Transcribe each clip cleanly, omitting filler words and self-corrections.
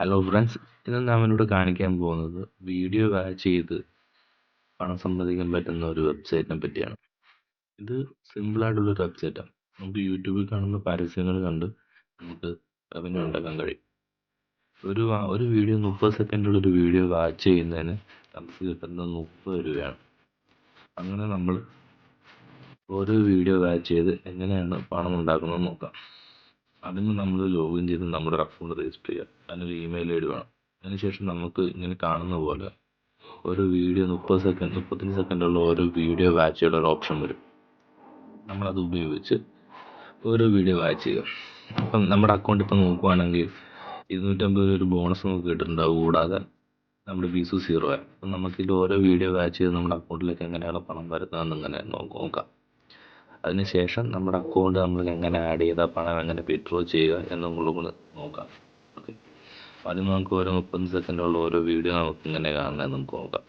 Hello friends, ഇന്ന് ഞാൻ നിങ്ങളോട് കാണിക്കാൻ പോകുന്നത് വീഡിയോ വാച്ച് ചെയ്ത് പണം സമ്പാദിക്കാൻ പറ്റുന്ന ഒരു വെബ്സൈറ്റിനെ പറ്റിയാണ്. ഇത് സിമ്പിളായിട്ടുള്ളൊരു വെബ്സൈറ്റാണ്. നമുക്ക് യൂട്യൂബിൽ കാണുന്ന പരസ്യങ്ങൾ കണ്ട് നമുക്ക് റവന്യൂ ഉണ്ടാക്കാൻ കഴിയും. ഒരു വീഡിയോ 30 സെക്കൻഡുള്ള ഒരു വീഡിയോ വാച്ച് ചെയ്യുന്നതിന് നമുക്ക് കിട്ടുന്നത് 30 രൂപയാണ്. അങ്ങനെ നമ്മൾ ഓരോ വീഡിയോ വാച്ച് ചെയ്ത് എങ്ങനെയാണ് പണം ഉണ്ടാക്കുന്നത് നോക്കാം. അതിന് നമ്മൾ ലോഗിൻ ചെയ്ത് നമ്മുടെ അക്കൗണ്ട് രജിസ്റ്റർ ചെയ്യുക. അതിനൊരു ഇമെയിൽ ഐ ഡി വേണം. അതിനുശേഷം നമുക്ക് ഇങ്ങനെ കാണുന്ന പോലെ ഒരു വീഡിയോ 35 സെക്കൻഡുള്ള ഓരോ വീഡിയോ വാച്ച് ചെയ്യാനുള്ള ഒരു ഓപ്ഷൻ വരും. നമ്മളത് ഉപയോഗിച്ച് ഓരോ വീഡിയോ വാച്ച് ചെയ്യുക. അപ്പം നമ്മുടെ അക്കൗണ്ട് ഇപ്പം നോക്കുവാണെങ്കിൽ 250 ഒരു ബോണസ് നമുക്ക് കിട്ടുന്നുണ്ടാവും. കൂടാതെ നമ്മുടെ ഫീസ് 0 ആയി. അപ്പം നമുക്കിത് ഓരോ വീഡിയോ വാച്ച് ചെയ്ത് നമ്മുടെ അക്കൗണ്ടിലേക്ക് എങ്ങനെയാണ് പണം വരുന്നതെന്ന് ഇങ്ങനെ നോക്കാം. അതിനുശേഷം നമ്മുടെ അക്കൗണ്ട് നമ്മൾ എങ്ങനെ ആഡ് ചെയ്താൽ പണം എങ്ങനെ വിത്ഡ്രോ ചെയ്യുക എന്നുള്ളത് നോക്കാം. ഓക്കെ, ആദ്യം നമുക്ക് ഓരോ 30 സെക്കൻഡുള്ള ഓരോ വീഡിയോ നമുക്ക് ഇങ്ങനെ കാണുന്നത് നമുക്ക് നോക്കാം.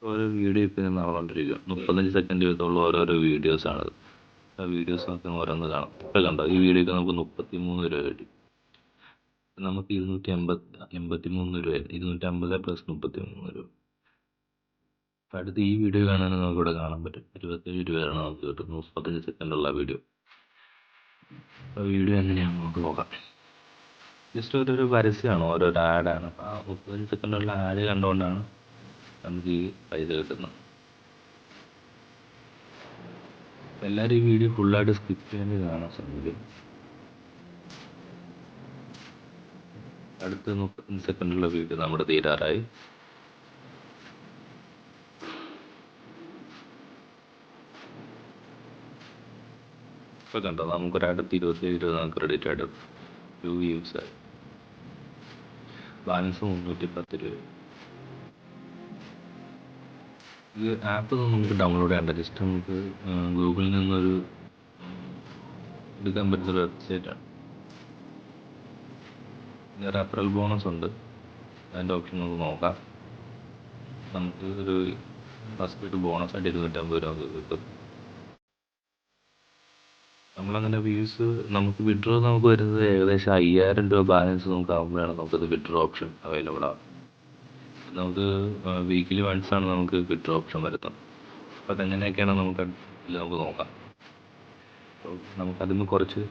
ഓരോ വീഡിയോ ഇപ്പം ഞാൻ നടന്നുകൊണ്ടിരിക്കുക. 35 സെക്കൻഡ് വീതമുള്ള ഓരോരോ വീഡിയോസാണത്. ആ വീഡിയോസ് നമുക്ക് ഓരോന്ന് കാണാം. ഇപ്പം കണ്ടോ, ഈ വീഡിയോക്ക് നമുക്ക് 33 രൂപ കിട്ടി. നമുക്ക് 283 രൂപ, 250 പ്ലസ് 33 രൂപ. അടുത്ത് ഈ വീഡിയോ കാണാൻ നമുക്കിവിടെ കാണാൻ പറ്റും. 27 രൂപയാണ് നമുക്ക് കിട്ടുന്നത് 35 സെക്കൻഡുള്ള വീഡിയോ. അപ്പോൾ വീഡിയോ എങ്ങനെയാണെന്ന് നമുക്ക് നോക്കാം. ജസ്റ്റ് ഓരോരോ പരസ്യമാണ്, ഓരോരോ ആഡാണ്. ആ 35 സെക്കൻഡുള്ള ആഡ് കണ്ടുകൊണ്ടാണ് നമുക്ക് ഈ പൈസ കിട്ടുന്നത്. എല്ലാവരും ഈ വീഡിയോ ഫുള്ളായിട്ട് സ്കിപ്പ് ചെയ്യാൻ കാണാൻ ശ്രമിക്കും. അടുത്ത 35 സെക്കൻഡുള്ള വീഡിയോ നമ്മുടെ തീരാറായി. ഇപ്പോൾ കണ്ടോ, നമുക്കൊരടുത്ത് 27 രൂപ നമുക്ക് ക്രെഡിറ്റ് ആയിട്ട് 2 വ്യൂസ് ആയി. ബാലൻസ് 310 രൂപ. ഈ ആപ്പ് നമുക്ക് ഡൗൺലോഡ് ചെയ്യേണ്ട. ജസ്റ്റ് നമുക്ക് ഗൂഗിളിൽ നിന്നൊരു എടുക്കാൻ പറ്റുന്നൊരു വെബ്സൈറ്റാണ്. പിന്നെ റെഫറൽ ബോണസ് ഉണ്ട്. അതിൻ്റെ ഓപ്ഷൻ നമുക്ക് നോക്കാം. നമുക്ക് ഒരു ഫസ്റ്റ് ബോണസ് ആയിട്ട് 250 രൂപ കിട്ടും. നമ്മളങ്ങനെ വ്യൂസ് നമുക്ക് വിഡ്രോ നമുക്ക് വരുന്നത് ഏകദേശം 5000 രൂപ ബാലൻസ് നമുക്ക് ആകുമ്പോഴാണ് നമുക്കത് വിഡ്രോ ഓപ്ഷൻ അവൈലബിൾ ആകും. നമുക്ക് വീക്കിലി വൺസ് ആണ് നമുക്ക് വിഡ്രോ ഓപ്ഷൻ വരുന്നത്. അപ്പോൾ അതെങ്ങനെയൊക്കെയാണ് നമുക്ക് നോക്കാം. അപ്പോൾ നമുക്കതിന് കുറച്ച്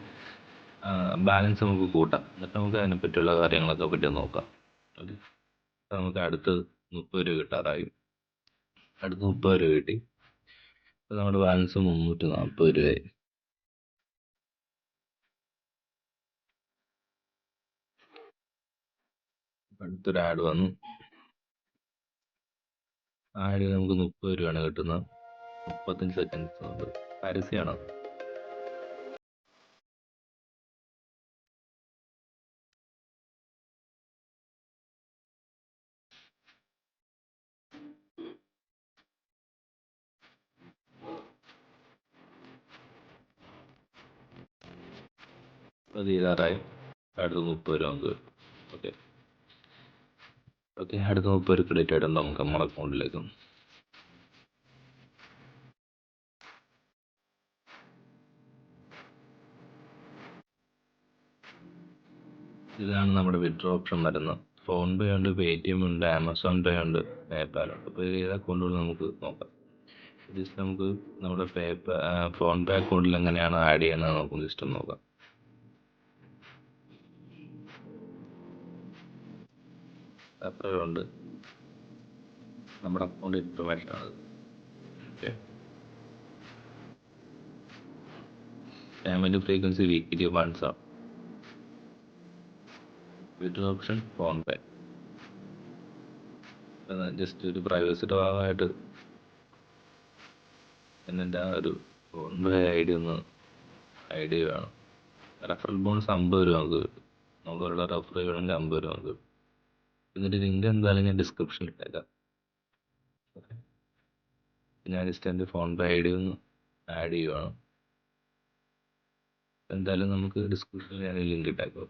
ബാലൻസ് നമുക്ക് കൂട്ടാം. എന്നിട്ട് നമുക്ക് അതിനെപ്പറ്റിയുള്ള കാര്യങ്ങളൊക്കെ പറ്റി നോക്കാം. ഓക്കെ, നമുക്ക് അടുത്ത് 30 രൂപ കിട്ടാറായി. അടുത്ത് 30 രൂപ കിട്ടി. അപ്പോൾ നമ്മുടെ ബാലൻസ് 340 രൂപയായി. അടുത്തൊരു ആഡ് വന്നു. ആഡ് നമുക്ക് 30 രൂപയാണ് കിട്ടുന്നത്. 35 സെക്കൻഡ്സ് കൊണ്ട് പരസ്യമാണ്. അപ്പോൾ തീരാറായി. അടുത്ത 30 രൂപ നമുക്ക് കിട്ടും. ഓക്കെ ഓക്കെ അടുത്ത 30 രൂപ ക്രെഡിറ്റ് ആയിട്ടുണ്ട് നമുക്ക് നമ്മുടെ അക്കൗണ്ടിലേക്ക്. ഇതാണ് നമ്മുടെ വിഡ്രോ ഓപ്ഷൻ വരുന്നത്. ഫോൺ പേ ഉണ്ട്, പേടിഎം ഉണ്ട്, ആമസോൺ പേ ഉണ്ട്, പേപ്പാൽ ഉണ്ട്. അപ്പോൾ ഏത് അക്കൗണ്ടുകൾ നമുക്ക് നോക്കാം. ജസ്റ്റ് നമുക്ക് നമ്മുടെ ഫോൺ പേ അക്കൗണ്ടിൽ എങ്ങനെയാണ് ആഡ് ചെയ്യുന്നത് നമുക്ക് ജസ്റ്റ് ഒന്ന് നോക്കാം. ഉണ്ട് നമ്മുടെ അക്കൗണ്ട് ഇൻഫർമേഷൻ ആണ്. Okay, payment frequency weekly once ആണ്. Withdraw option PhonePe. Just ഒരു പ്രൈവസിയുടെ ഭാഗമായിട്ട് എൻ്റെ ആ ഒരു ഫോൺ പേ ID ഒന്ന് ID വേണം. റെഫറൽ ബോണസ് 50 രൂപ നമുക്ക് കിട്ടും. നമുക്ക് ഒരാളെ റെഫർ ചെയ്യുകയാണെങ്കിൽ 50 രൂപ നമുക്ക് കിട്ടും. ഇതിൻ്റെ ലിങ്ക് എന്തായാലും ഞാൻ ഡിസ്ക്രിപ്ഷനിൽ ഇട്ടേക്കാം. ഓക്കെ, ഞാൻ ജസ്റ്റ് എൻ്റെ ഫോൺ പേ ID ഒന്ന് ആഡ് ചെയ്യുവാണ്. എന്തായാലും നമുക്ക് ഡിസ്ക്രിപ്ഷനിൽ ഞാൻ ലിങ്ക് ഇട്ടേക്കാം.